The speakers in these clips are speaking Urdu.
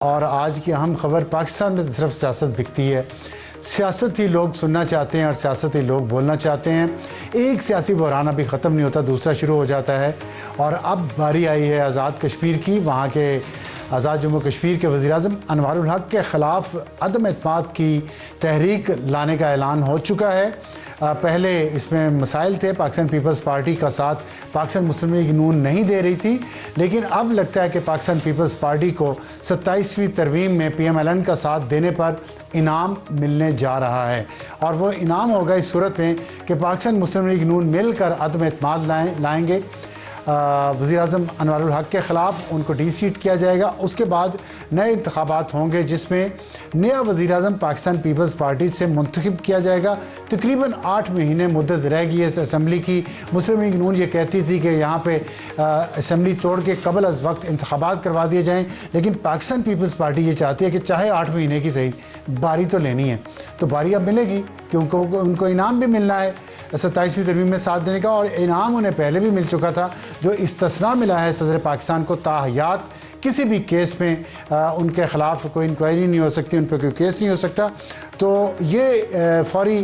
اور آج کی اہم خبر، پاکستان میں صرف سیاست بکتی ہے، سیاست ہی لوگ سننا چاہتے ہیں اور سیاست ہی لوگ بولنا چاہتے ہیں۔ ایک سیاسی بحران ابھی ختم نہیں ہوتا، دوسرا شروع ہو جاتا ہے، اور اب باری آئی ہے آزاد کشمیر کی۔ وہاں کے آزاد جموں کشمیر کے وزیراعظم انوار الحق کے خلاف عدم اعتماد کی تحریک لانے کا اعلان ہو چکا ہے۔ پہلے اس میں مسائل تھے، پاکستان پیپلز پارٹی کا ساتھ پاکستان مسلم لیگ نون نہیں دے رہی تھی، لیکن اب لگتا ہے کہ پاکستان پیپلز پارٹی کو 27ویں ترمیم میں پی ایم ایل این کا ساتھ دینے پر انعام ملنے جا رہا ہے، اور وہ انعام ہوگا اس صورت میں کہ پاکستان مسلم لیگ نون مل کر عدم اعتماد لائیں گے وزیراعظم انوار الحق کے خلاف، ان کو ڈی سیٹ کیا جائے گا۔ اس کے بعد نئے انتخابات ہوں گے جس میں نیا وزیراعظم پاکستان پیپلز پارٹی سے منتخب کیا جائے گا۔ تقریباً 8 مہینے مدت رہ گئی ہے اس اسمبلی کی۔ مسلم لیگ نون یہ کہتی تھی کہ یہاں پہ اسمبلی توڑ کے قبل از وقت انتخابات کروا دیے جائیں، لیکن پاکستان پیپلز پارٹی یہ چاہتی ہے کہ چاہے 8 مہینے کی صحیح، باری تو لینی ہے۔ تو باری اب ملے گی کیونکہ ان کو انعام بھی ملنا ہے 27ویں ترمیم میں ساتھ دینے کا، اور انعام انہیں پہلے بھی مل چکا تھا۔ جو استثناء ملا ہے صدر پاکستان کو، تاحیات کسی بھی کیس میں ان کے خلاف کوئی انکوائری نہیں ہو سکتی، ان پہ کوئی کیس نہیں ہو سکتا۔ تو یہ فوری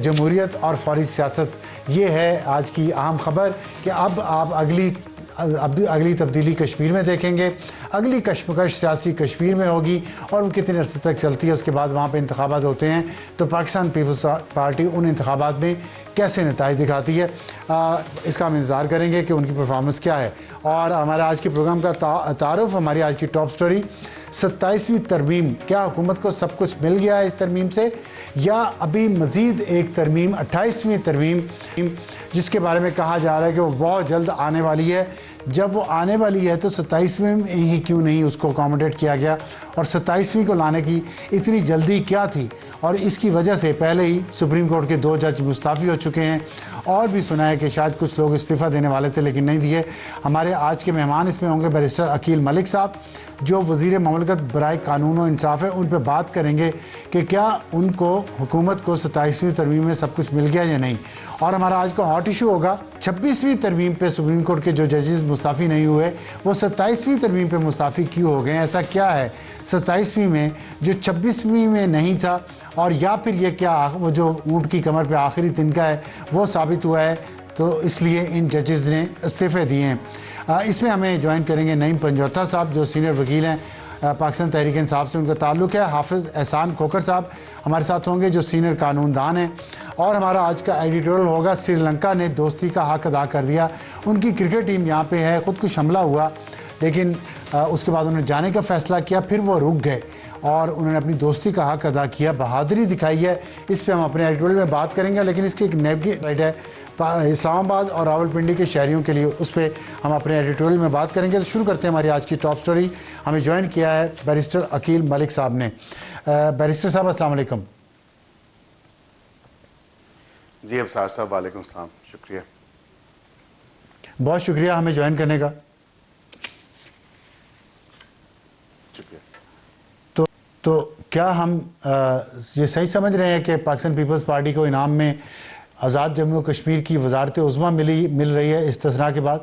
جمہوریت اور فوری سیاست، یہ ہے آج کی اہم خبر کہ اب آپ اگلی تبدیلی کشمیر میں دیکھیں گے۔ اگلی کشمکش سیاسی کشمیر میں ہوگی، اور وہ کتنے عرصے تک چلتی ہے، اس کے بعد وہاں پہ انتخابات ہوتے ہیں تو پاکستان پیپلز پارٹی ان انتخابات میں کیسے نتائج دکھاتی ہے، اس کا ہم انتظار کریں گے کہ ان کی پرفارمنس کیا ہے۔ اور ہمارا آج کے پروگرام کا تعارف، ہماری آج کی ٹاپ سٹوری 27ویں ترمیم، کیا حکومت کو سب کچھ مل گیا ہے اس ترمیم سے، یا ابھی مزید ایک ترمیم 28ویں ترمیم جس کے بارے میں کہا جا رہا ہے کہ وہ بہت جلد آنے والی ہے۔ جب وہ آنے والی ہے تو 27ویں میں ہی کیوں نہیں اس کو اکاموڈیٹ کیا گیا، اور 27ویں کو لانے کی اتنی جلدی کیا تھی، اور اس کی وجہ سے پہلے ہی سپریم کورٹ کے 2 جج مستعفی ہو چکے ہیں، اور بھی سنا ہے کہ شاید کچھ لوگ استعفیٰ دینے والے تھے لیکن نہیں دیے۔ ہمارے آج کے مہمان اس میں ہوں گے بیرسٹر عقیل ملک صاحب، جو وزیر مملکت برائے قانون و انصاف ہے۔ ان پہ بات کریں گے کہ کیا ان کو حکومت کو 27ویں ترمیم میں سب کچھ مل گیا یا نہیں۔ اور ہمارا آج کا ہاٹ ایشو ہوگا 26ویں ترمیم پہ سپریم کورٹ کے جو ججز مستعفی نہیں ہوئے، وہ 27ویں ترمیم پہ مستعفی کیوں ہو گئے، ایسا کیا ہے 27ویں میں جو 26ویں میں نہیں تھا، اور یا پھر یہ کیا وہ جو اونٹ کی کمر پہ آخری تنکا ہے وہ ثابت ہوا ہے، تو اس لیے ان ججز نے استعفے دیے ہیں۔ اس میں ہمیں جوائن کریں گے نعیم پنجوتا صاحب، جو سینئر وکیل ہیں پاکستان تحریک انصاف سے ان کا تعلق ہے۔ حافظ احسان کھوکھر صاحب ہمارے ساتھ ہوں گے، جو سینئر قانون دان ہیں۔ اور ہمارا آج کا ایڈیٹورل ہوگا سری لنکا نے دوستی کا حق ادا کر دیا۔ ان کی کرکٹ ٹیم یہاں پہ ہے، خود کش حملہ ہوا، لیکن اس کے بعد انہوں نے جانے کا فیصلہ کیا، پھر وہ رک گئے اور انہوں نے اپنی دوستی کا حق ادا کیا، بہادری دکھائی ہے۔ اس پہ ہم اپنے ایڈیٹورل میں بات کریں گے، لیکن اس کی ایک نیگیٹو سائڈ ہے اسلام آباد اور راولپنڈی کے شہریوں کے لیے، اس پہ ہم اپنے ایڈیٹورل میں بات کریں گے۔ تو شروع کرتے ہیں ہماری آج کی ٹاپ سٹوری۔ ہمیں جوائن کیا ہے بیرسٹر عقیل ملک صاحب نے۔ بیرسٹر صاحب السلام علیکم۔ جی ابصار صاحب وعلیکم السلام، شکریہ، بہت شکریہ ہمیں جوائن کرنے کا۔ شکریہ۔ تو کیا ہم یہ صحیح سمجھ رہے ہیں کہ پاکستان پیپلز پارٹی کو انعام میں آزاد جموں کشمیر کی وزارت عظمیٰ مل رہی ہے استثناء کے بعد؟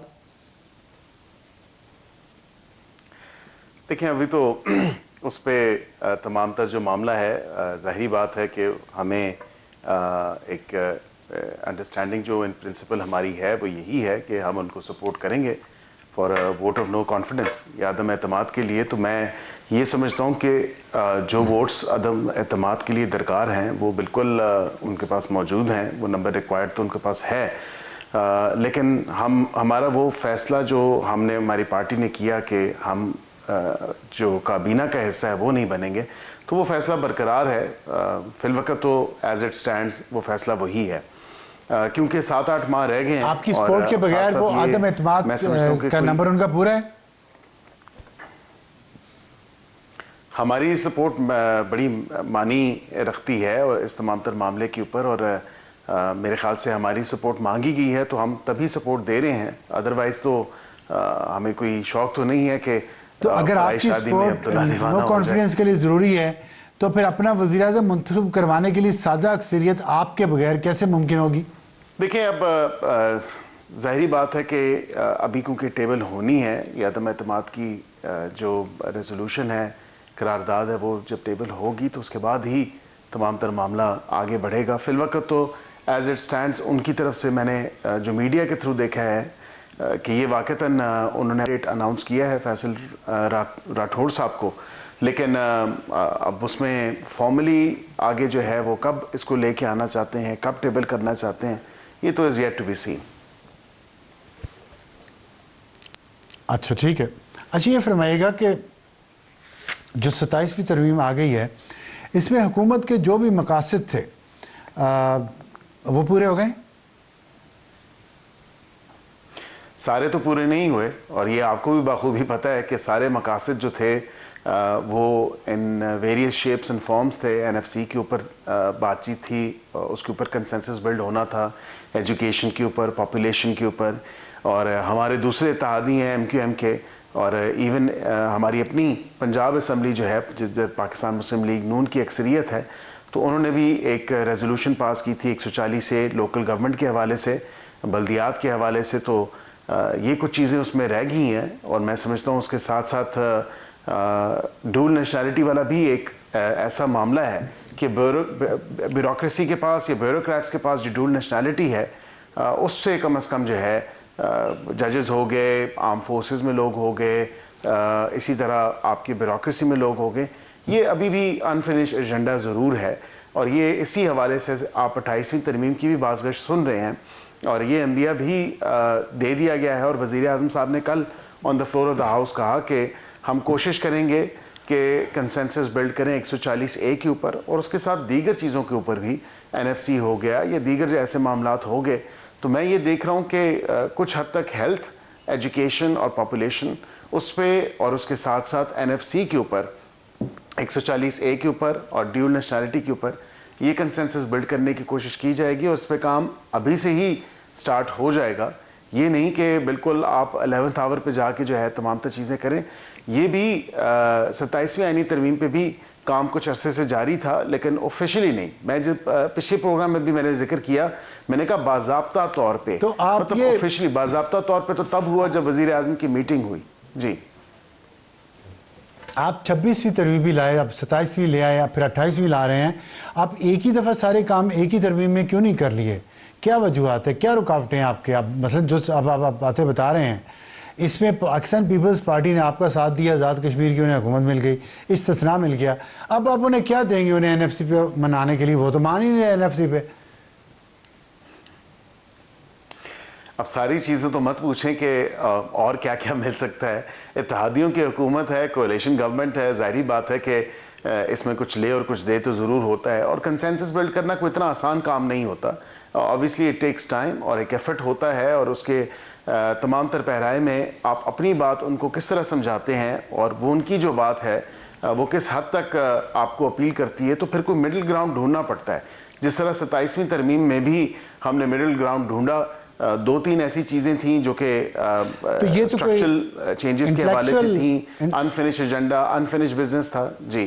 دیکھیں ابھی تو اس پہ تمام تر جو معاملہ ہے، ظاہری بات ہے کہ ہمیں ایک انڈرسٹینڈنگ جو ان پرنسپل ہماری ہے وہ یہی ہے کہ ہم ان کو سپورٹ کریں گے for vote of no confidence یا عدم اعتماد کے لیے۔ تو میں یہ سمجھتا ہوں کہ جو ووٹس عدم اعتماد کے لیے درکار ہیں وہ بالکل ان کے پاس موجود ہیں، وہ نمبر ریکوائرڈ تو ان کے پاس ہے، لیکن ہمارا وہ فیصلہ جو ہم نے ہماری پارٹی نے کیا کہ ہم جو کابینہ کا حصہ ہے وہ نہیں بنیں گے، تو وہ فیصلہ برقرار ہے فی الوقت، تو ایز اٹ سٹینڈز وہ فیصلہ وہی ہے، کیونکہ 7-8 ماہ رہ گئے ہیں۔ آپ کی سپورٹ کے بغیر وہ عدم اعتماد کا نمبر ان کا پورا ہے؟ ہماری سپورٹ بڑی معنی رکھتی ہے اس تمام تر معاملے کے اوپر، اور میرے خیال سے ہماری سپورٹ مانگی گئی ہے تو ہم تبھی سپورٹ دے رہے ہیں، ادروائز تو ہمیں کوئی شوق تو نہیں ہے کہ تو اگر آپ کی سپورٹ نو کانفیڈنس کے لیے ضروری ہے تو پھر اپنا وزیراعظم منتخب کروانے کے لیے سادہ اکثریت آپ کے بغیر کیسے ممکن ہوگی؟ دیکھیں اب ظاہری بات ہے کہ ابھی کیونکہ ٹیبل ہونی ہے، یہ عدم اعتماد کی جو ریزولوشن ہے, قرارداد ہے, وہ جب ٹیبل ہوگی تو اس کے بعد ہی تمام تر معاملہ آگے بڑھے گا. فی الوقت تو ایز اٹ سٹینڈز ان کی طرف سے میں نے جو میڈیا کے تھرو دیکھا ہے کہ یہ واقعتاً انہوں نے ڈیٹ اناؤنس کیا ہے فیصل راٹھوڑ صاحب کو, لیکن اب اس میں فارملی آگے جو ہے وہ کب اس کو لے کے آنا چاہتے ہیں, کب ٹیبل کرنا چاہتے ہیں, یہ تو is yet to be seen. اچھا ٹھیک ہے. اچھا یہ فرمائیے گا کہ جو 27ویں ترمیم آ گئی ہے اس میں حکومت کے جو بھی مقاصد تھے وہ پورے ہو گئے؟ سارے تو پورے نہیں ہوئے, اور یہ آپ کو بھی بخوبی پتہ ہے کہ سارے مقاصد جو تھے وہ in various shapes and forms تھے. این ایف سی کے اوپر بات چیت تھی, اس کے اوپر کنسنسس بلڈ ہونا تھا, ایجوکیشن کے اوپر, پاپولیشن کے اوپر, اور ہمارے دوسرے اتحادی ہیں ایم کیو ایم کے, اور ایون ہماری اپنی پنجاب اسمبلی جو ہے جس پاکستان مسلم لیگ نون کی اکثریت ہے, تو انہوں نے بھی ایک ریزولوشن پاس کی تھی 140 سے, لوکل گورنمنٹ کے حوالے سے, بلدیات کے حوالے سے. تو یہ کچھ چیزیں اس میں رہ گئی ہیں, اور میں سمجھتا ہوں اس کے ساتھ ساتھ ڈول نیشنلٹی والا بھی ایک ایسا معاملہ ہے کہ بیوروکریسی کے پاس یا بیوروکریٹس کے پاس جو ڈول نیشنلٹی ہے اس سے کم از کم جو ہے ججز ہو گئے, آرم فورسز میں لوگ ہو گئے, اسی طرح آپ کی بیوروکریسی میں لوگ ہو گئے, یہ ابھی بھی انفنش ایجنڈا ضرور ہے. اور یہ اسی حوالے سے آپ 28ویں ترمیم کی بھی باز گشت سن رہے ہیں, اور یہ عندیہ بھی دے دیا گیا ہے, اور وزیر اعظم صاحب نے کل on the floor of the house کہا کہ ہم کوشش کریں گے کہ کنسنسس بلڈ کریں 140A کے اوپر, اور اس کے ساتھ دیگر چیزوں کے اوپر بھی, این ایف سی ہو گیا یا دیگر ایسے معاملات ہو گئے. تو میں یہ دیکھ رہا ہوں کہ کچھ حد تک ہیلتھ, ایجوکیشن اور پاپولیشن اس پہ, اور اس کے ساتھ ساتھ این ایف سی کے اوپر, 140A کے اوپر اور ڈیول نیشنلٹی کے اوپر یہ کنسنسس بلڈ کرنے کی کوشش کی جائے گی, اور اس پہ کام ابھی سے ہی سٹارٹ ہو جائے گا. یہ نہیں کہ بالکل آپ 11th آور پہ جا کے جو ہے تمام تر چیزیں کریں. یہ بھی 27ویں آئینی ترمیم پہ بھی کام کچھ عرصے سے جاری تھا, لیکن آفیشلی نہیں. میں جب پچھلے پروگرام میں بھی میں نے ذکر کیا, میں نے کہا باضابطہ طور پہ, تو آپ مطلب یہ آفیشلی باضابطہ طور پہ تو تب ہوا جب وزیر اعظم کی میٹنگ ہوئی. جی آپ 26ویں ترمیم بھی لائے, اب 27ویں لے آئے, پھر 28ویں لا رہے ہیں. آپ ایک ہی دفعہ سارے کام ایک ہی ترمیم میں کیوں نہیں کر لیے؟ کیا وجوہات ہے, کیا رکاوٹیں ہیں آپ کے؟ اب مثلا جو اب آپ باتیں بتا رہے ہیں اس میں پاکستان پیپلز پارٹی نے آپ کا ساتھ دیا, آزاد کشمیر کی انہیں حکومت مل گئی, استثناء مل گیا, اب آپ انہیں کیا دیں گے انہیں این ایف سی پہ منانے کے لیے؟ وہ تو مان ہی نہیں رہے این ایف سی پہ. اب ساری چیزیں تو مت پوچھیں کہ اور کیا کیا مل سکتا ہے. اتحادیوں کی حکومت ہے, کولیشن گورنمنٹ ہے, ظاہری بات ہے کہ اس میں کچھ لے اور کچھ دے تو ضرور ہوتا ہے, اور کنسنسس بلڈ کرنا کوئی اتنا آسان کام نہیں ہوتا. obviously it takes ٹائم, اور ایک ایفرٹ ہوتا ہے, اور اس کے تمام تر پہرائے میں آپ اپنی بات ان کو کس طرح سمجھاتے ہیں, اور وہ ان کی جو بات ہے وہ کس حد تک آپ کو اپیل کرتی ہے, تو پھر کوئی مڈل گراؤنڈ ڈھونڈنا پڑتا ہے. جس طرح 27ویں ترمیم میں بھی ہم نے مڈل گراؤنڈ ڈھونڈا, 2-3 ایسی چیزیں تھیں جو کہ اسٹرکچرل چینجز کے حوالے سے تھیں, انفنش ایجنڈا, انفنش بزنس تھا. جی